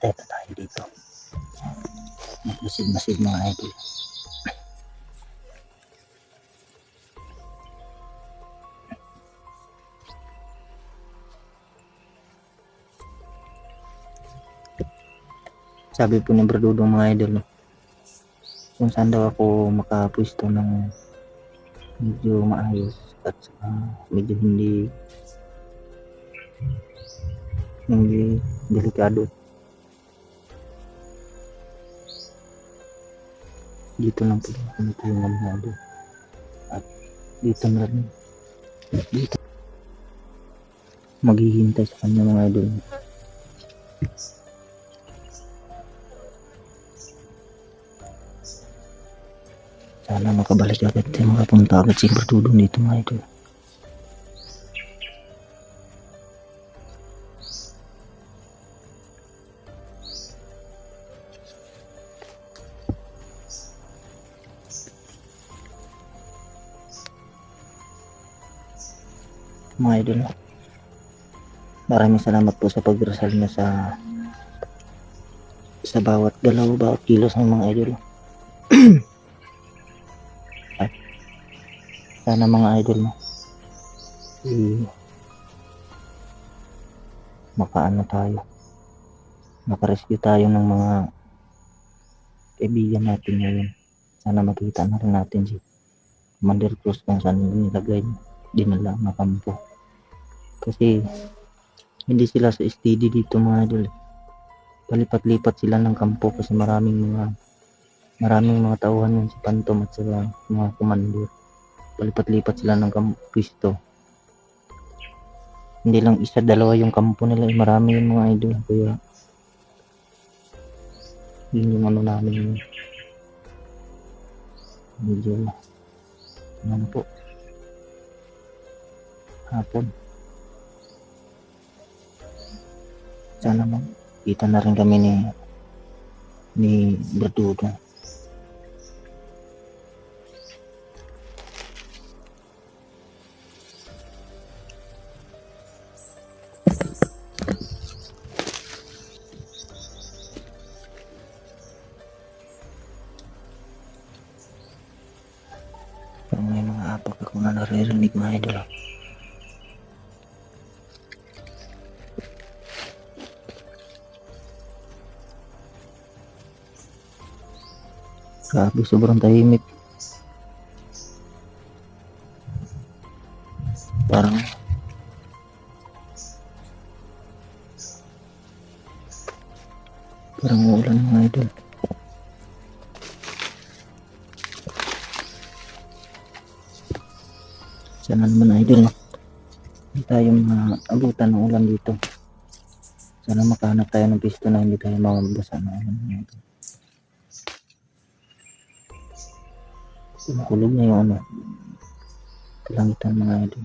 Eto tayo dito. Masid-masid mga idol. Sabi po ni Bradudong mga idol, no, kung saan daw ako makapwesto ng medyo maayos at medyo hindi delikado. Dito lang po ako natulungan mga idol. At dito na rin. Dito maghihintay sa kanya mga idol. Sana makabalik agad tayo, makapunta agad si Bradudong dito mga idol. Mga idol, maraming salamat po sa pagdarasal niyo sa bawat galaw, bawat kilos ng mga idol. At sana mga idol, no, makaano tayo, makarescue tayo ng mga kaibigan natin ngayon. Sana makita na rin natin si Commander Cruz kung saan nilagay, dinala na kampo. Kasi hindi sila sa steady dito mga idol. Palipat-lipat sila ng kampo kasi maraming mga tauhan yun si Phantom at sila mga commander. Palipat-lipat sila ng pwesto. Hindi lang isa, dalawa yung kampo nila, marami yung mga idol. Kaya yun yung ano namin, medyo ano po, hapon. Sana makita na rin kami ni Bradudong. Pero may mga apak ako na naririnig mga idol. Grabe, sobrang tahimik. Parang uulan mga idol. Sana naman idol, no, hindi tayo maabutan ng ulan dito. Sana makahanap tayo ng pisto na hindi tayo mabasa ng ulan mga idol. Kumukulog na yung kalangitan mga idol.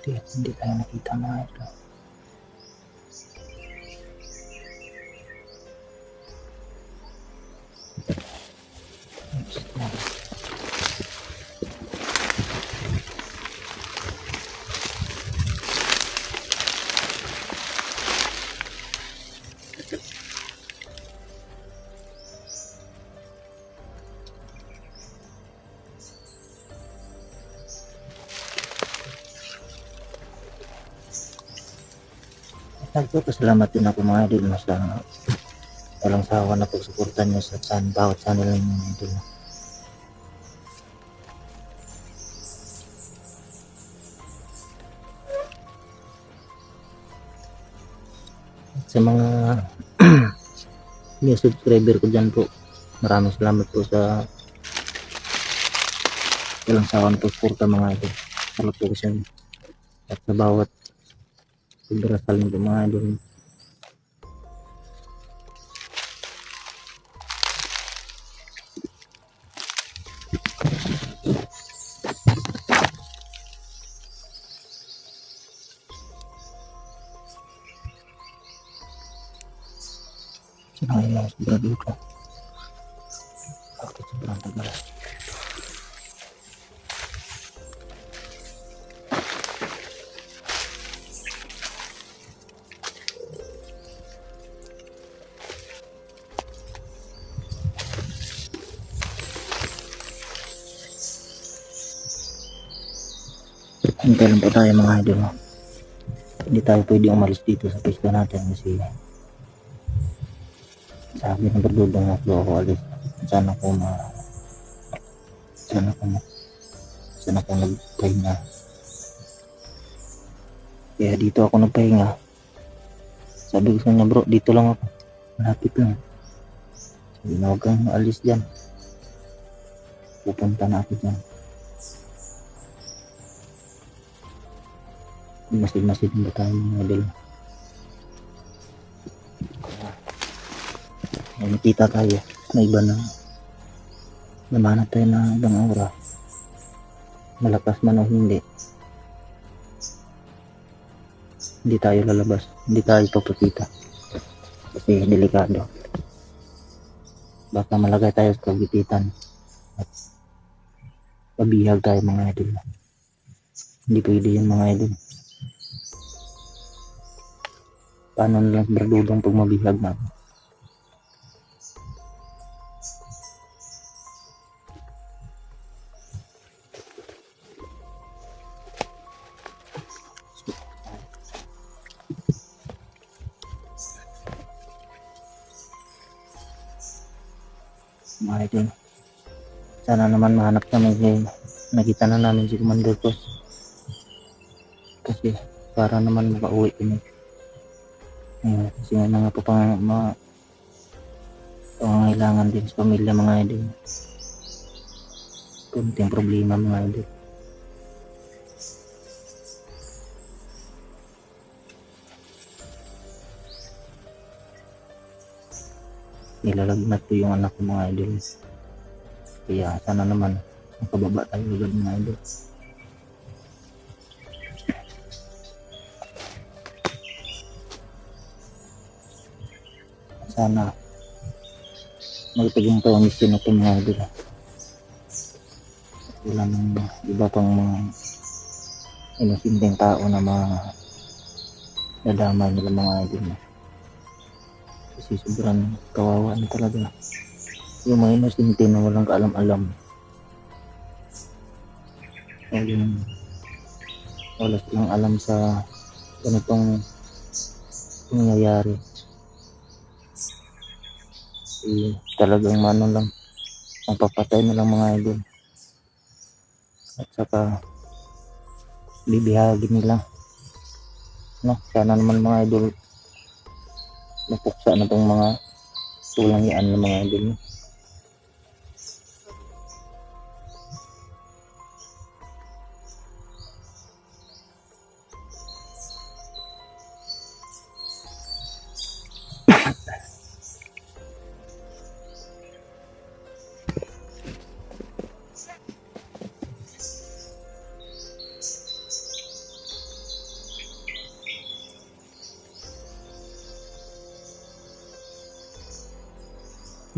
Hindi tayo nakita mga idol. Nagpapasalamat din ako mga idol sa walang sawa na pagsuportan nyo sa bawat channel ng mga idol. At sa mga new subscriber ko dyan po, maraming salamat po sa walang sawa na pagsuporta mga idol. Salamat po kasi at sa bawat pagdarasal ng mga idol. Sinayin lang sobrang dito. Bakit sobrang tagal? Hintay lang po tayo mga idol. Hindi tayo pwede umalis dito sa pista natin kasi sabi ng berdudong na ako alis. Sana ko sana ko nagpahinga. Kaya dito ako nagpahinga. Sabi ko sa kanya, bro, dito lang ako. Malapit lang. Sabi na, huwag kang alis dyan. Pupunta na ako dyan. Masid-masid ba tayo mga idol? May nakita tayo na iba na namanap tayo na ibang aura. Malakas man o hindi tayo lalabas, hindi tayo papakita kasi delikado. Baka malagay tayo sa kagipitan at pabihag tayo mga idol. Hindi pwede yun mga idol. Paano nalang berdudong pag mabihag na? Mga idol, sana naman mahanap namin nakita na namin si Commander Cruz kasi para naman makauwi kami. Kasi nga po pangangailangan din sa pamilya mga idol. Kunting problema mga idol. Nilalagnat po yung anak ko mga idol. Kaya sana naman makababa tayo agad mga idol. Sana magtagumpay ang mission na ito mga idol. Wala nang iba pang mga inosinteng tao na nadamay nila mga idol. Kasi sobrang kawawa na talaga yung mga inosente na walang kaalam-alam. Yung wala silang alam sa ganitong nangyayari. Talagang lang mapapatay na lang mga idol at saka bibihagin nila, no? Sana naman mga idol napuksa na tong mga tulangian ng mga idol.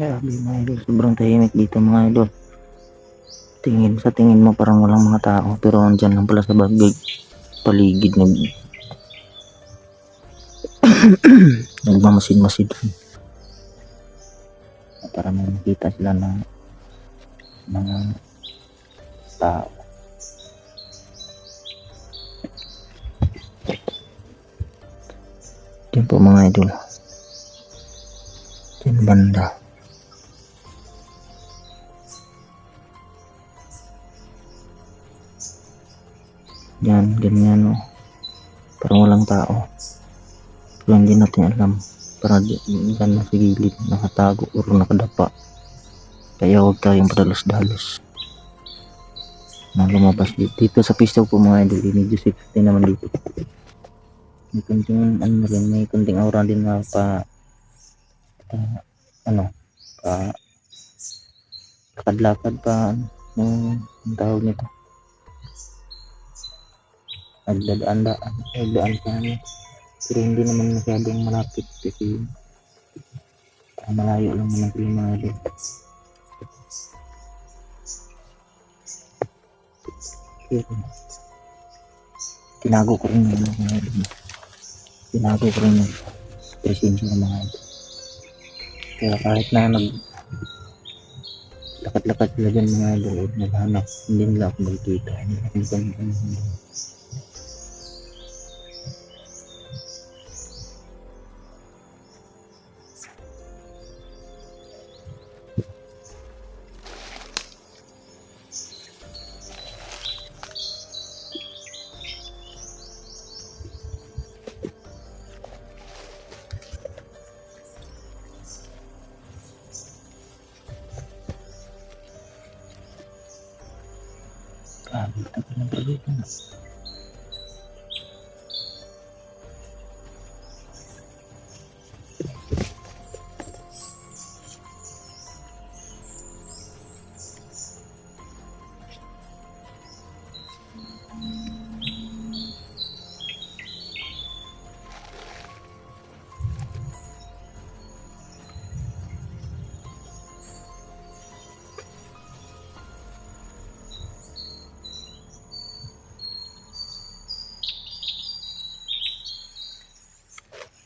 Grabe mga idol, sobrang tahimik dito mga idol. Sa tingin mo parang walang mga tao, pero andyan lang pala sa paligid nagmamasid-masid para may makita sila na mga tao. Yan po mga idol, yan banda. Yan, ganyan parang walang tao, pero hindi natin alam, para dyan na sa gilid nakatago o nakadapa. Kaya huwag tayong padalos-dalos na lumabas dito sa pisto po mga idol. Medyo safety naman dito, may kunting may kunting aura din na pa lakad-lakad pa yung tawag nito, nagdadaan pa pero hindi naman masyadong malapit kasi Malayo lang naman sila mga idol. Pero, tinago ko rin yung mga idol. Tinago ko rin yung presensya ng mga idol. Kaya kahit na lakat-lakat sila dyan mga idol, naghanap, hindi nila ako magkita. Hindi ako magkita. Grabe, tagal ng pagkita na.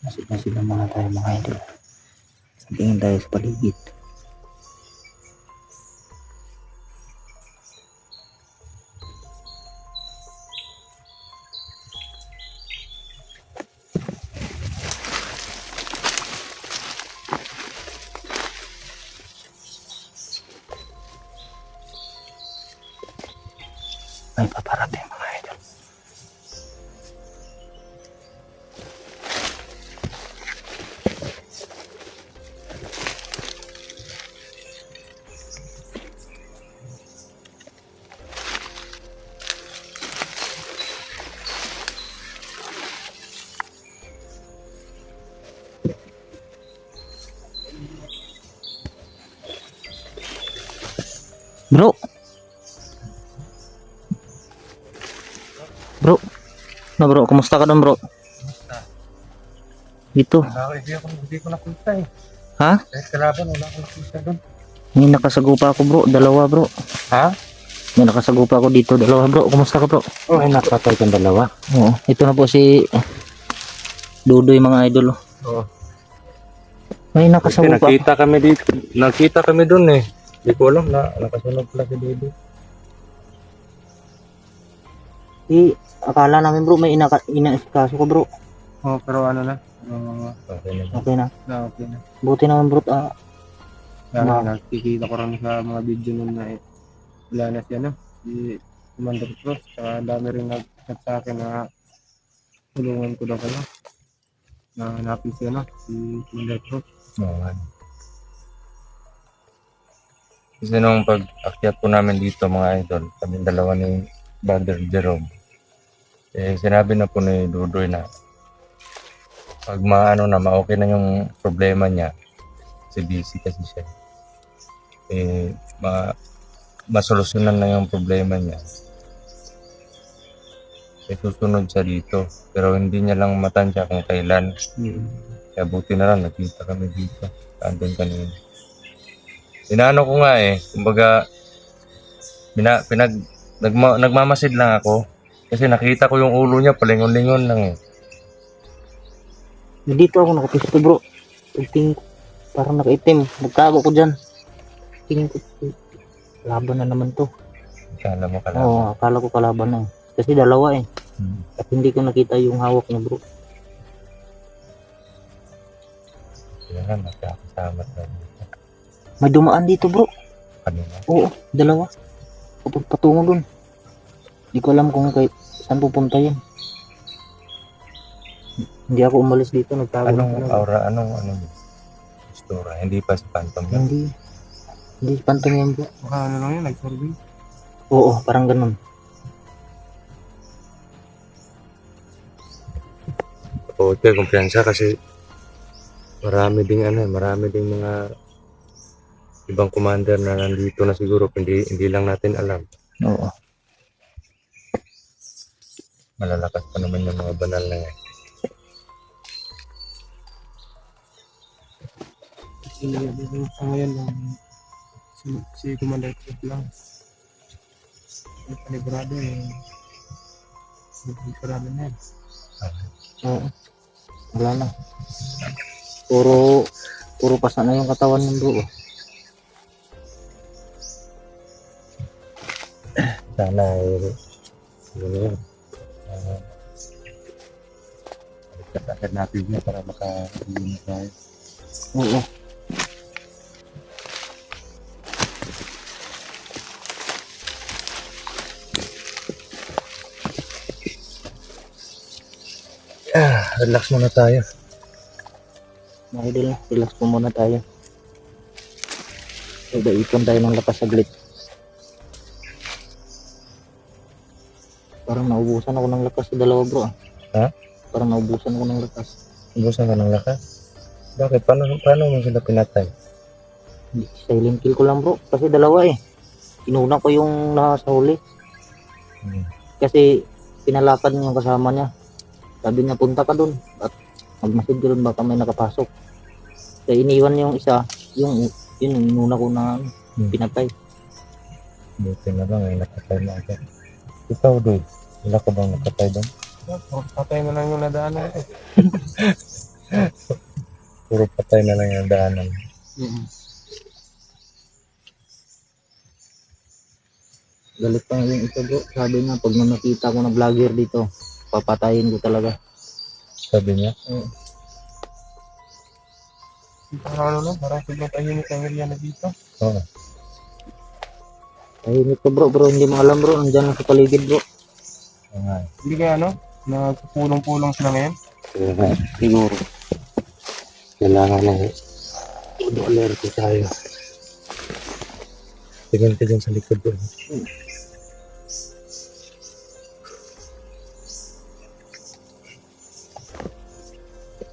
Masip na sila mga tayo mga idol. Tingin tayo sa paligid. May paparating mga idol. Bro. Bro. Na bro, kumusta ka doon bro? Dito. Hindi ko nakita eh. Ha? Kahit kalaban, wala akong nakita doon. May nakasagupa ako bro, dalawa bro. Ha? May nakasagupa ako dito, dalawa bro. Kumusta ka bro? Oh, ay nakatay kang dalawa. Oo, ito na po si Dudoy mga idol. Oo. May nakasagupa. Nakita kami dito. Nakita kami doon eh. Hindi ko alam na nakasunod pala si Dede. Akala namin bro, may inaasikaso ko bro. Oh, pero ano na? Okay na. Okay na. Okay na. Buti naman bro. Nakikita ko rin sa mga video nun na eh. Wala na siya no? Si Commander Cross. Saka dami rin nag-chat sa akin na tulungan ko daw kayo. Na hanapin siya no? Si Commander Cross. Oo. Kasi nung pag-akyat po namin dito mga idol, kami dalawa ni Brother Jerome, eh sinabi na po ni Dudoy na pag ma-okay na yung problema niya, kasi busy kasi siya, eh masolusyonan na yung problema niya, eh susunod siya dito, pero hindi niya lang matansya kung kailan. Kaya buti na lang nakita kami dito, andun kanina. Inaano ko nga eh, kumbaga nagmamasid lang ako kasi nakita ko yung ulo niya palingon-lingon lang eh. Dito ako nakapisto bro. Tingin ko, parang nakaitim. Nagtago ko dyan. Tingin ko, laban na naman to. Akala mo kalaban? Oo, akala ko kalaban na eh. Kasi dalawa eh. At hindi ko nakita yung hawak niya bro. Kaya nakakasama tayo dito. May dumaan dito bro. Kanina? Oo, dalawa. Patungo dun. Hindi ko alam kung saan pupunta yun. Hindi ako umalis dito, nagtago. Anong aura, anong istura? Hindi pa si Phantom yun? Hindi si Phantom yun bro. Baka ano lang yun, nag-survey? Oo, parang ganun. Okay, kumpiyansa kasi marami ding mga ibang commander na nandito na siguro, hindi lang natin alam. Oo. Malalakas pa naman yung mga banal na yan. Hindi sa ngayon lang si Commander Cruz lang. Yung panigurado sigurado na yan. Oo. Wala na. Puro pasa na yung katawan ng bro. Sana yun yun. Agad natin yun para maka-iwan na tayo. Oo. Relax muna tayo. Mga idol, relax po muna tayo. Ipon tayo ng lakas saglit. Parang naubusan ako ng lakas sa dalawa bro. Ha? Parang naubusan ako ng lakas. Ubusan ka ng lakas? Bakit? Paano mo sila pinatay? Silent kill ko lang bro. Kasi dalawa eh. Inuna ko yung nasa huli. Kasi pinalakad niya yung kasama niya. Sabi niya punta ka dun. At magmasid ka dun baka may nakapasok. Kaya iniwan yung isa. Yun yung inuna ko na pinatay. Buti na lang ay nakatay na agad. Ikaw doy, wala ka bang nakatay doon? Patay na lang yung nadaanan ko. Puro patay na lang yung daanan. Galit pa yung isa bro. Sabi niya pag nakita ko na vlogger dito, papatayin ko talaga. Sabi niya? Parang parang sobrang tahimik ang area na dito. Oo. Tahimik ko bro, hindi mo alam bro, nandiyan lang sa paligid bro. Hindi kaya nagpupulong-pulong sila ngayon? Siguro. Kailangan na alerte tayo. Tingin ka dyan sa likod doon.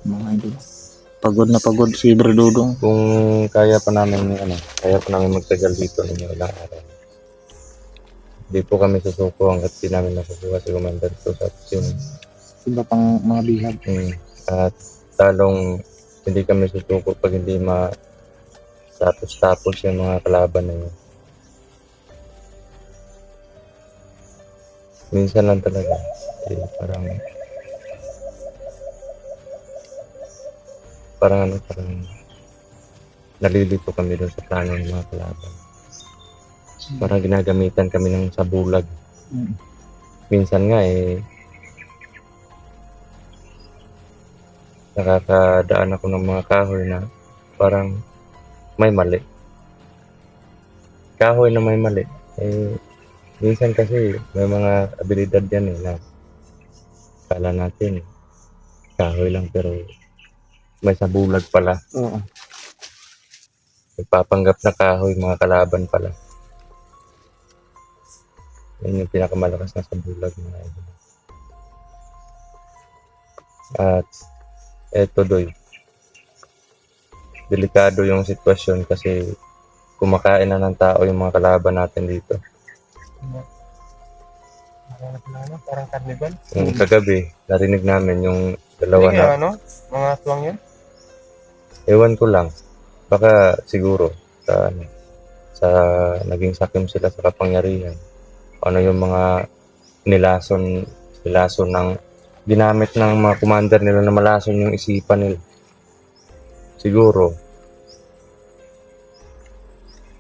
Mga idol. Pagod na pagod si Bro Dudong. Kung kaya pa namin magtagal dito ng ilang araw. Hindi po kami susuko hanggat di namin nakukuha si Commander Cruz at yung Iba pang mga bihag. at talong hindi kami susuko pag hindi tapos yung mga kalaban na yun. Minsan lang talaga. Parang nalilito kami doon sa plano ng mga kalaban. Parang ginagamitan kami ng sabulag. Minsan nga nakakadaan ako ng mga kahoy na parang may mali. Kahoy na may mali. Minsan kasi may mga abilidad yan na kala natin kahoy lang pero may sabulag pala. Oo. Nagpapanggap na kahoy mga kalaban pala. Yan yung pinakamalakas na sabulag mga idol. At eto doy. Delikado yung sitwasyon kasi kumakain na ng tao yung mga kalaban natin dito. Parang carnival. Yung kagabi, narinig namin yung dalawa Hindi na. kaya mga aswang yan? Ewan ko lang. Baka siguro sa naging sakim sila sa kapangyarihan. Ano yung mga nilason ng ginamit ng mga commander nila na malason yung isipan nila. Siguro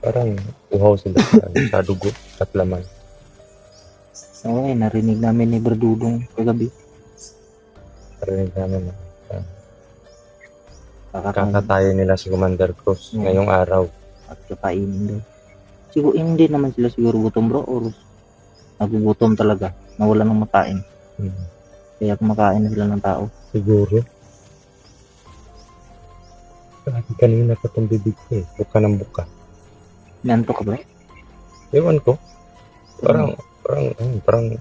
parang uhaw sila sa dugo at laman. Oo narinig namin ni Bro Dudong kagabi. Narinig namin na kakatayin nila si Commander Cruz ngayong araw. At kakainin daw. Siguro hindi naman sila siguro gutom bro or nagugutom talaga. Nawala ng makain. Kaya kumakain na sila ng tao. Siguro. Kanina pa itong bibig ko buka ng buka. Nanto ka ba? Ewan ko. Parang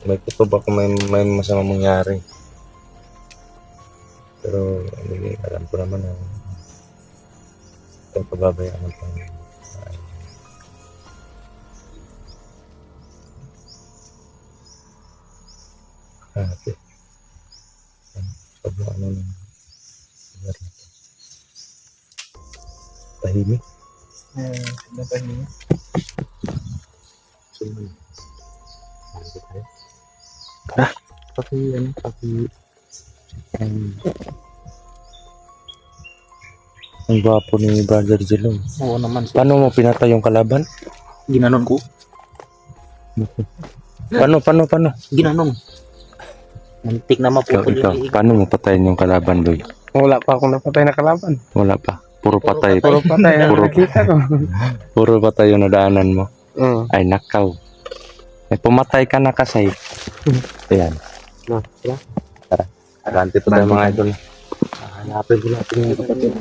may kutob ako may masama mangyari. Pero alam ko naman na ito pababayaan ng Panginoon. Okay. Sobrang Tahimik. Napahinga. Tara. Paki ang gwapo ni Brother Jelong. Oo naman. Paano mo pinatay yung kalaban? Ginanon ko. Paano? Ginanon. Muntik na Ikaw, maputol ikaw. yung liig. Paano mo patayin yung kalaban, Boy? Wala pa akong napatay na kalaban. Wala pa. Puro patay. Puro patay ang Puro- nakita ko. Puro patay yung nadaanan mo. Oo. Ay, nakaw. Ay, pumatay ka na kasi. Ayan. Tara. Tara. Ganti pa tayo mga idol. Hanapin ko natin yung kapatid.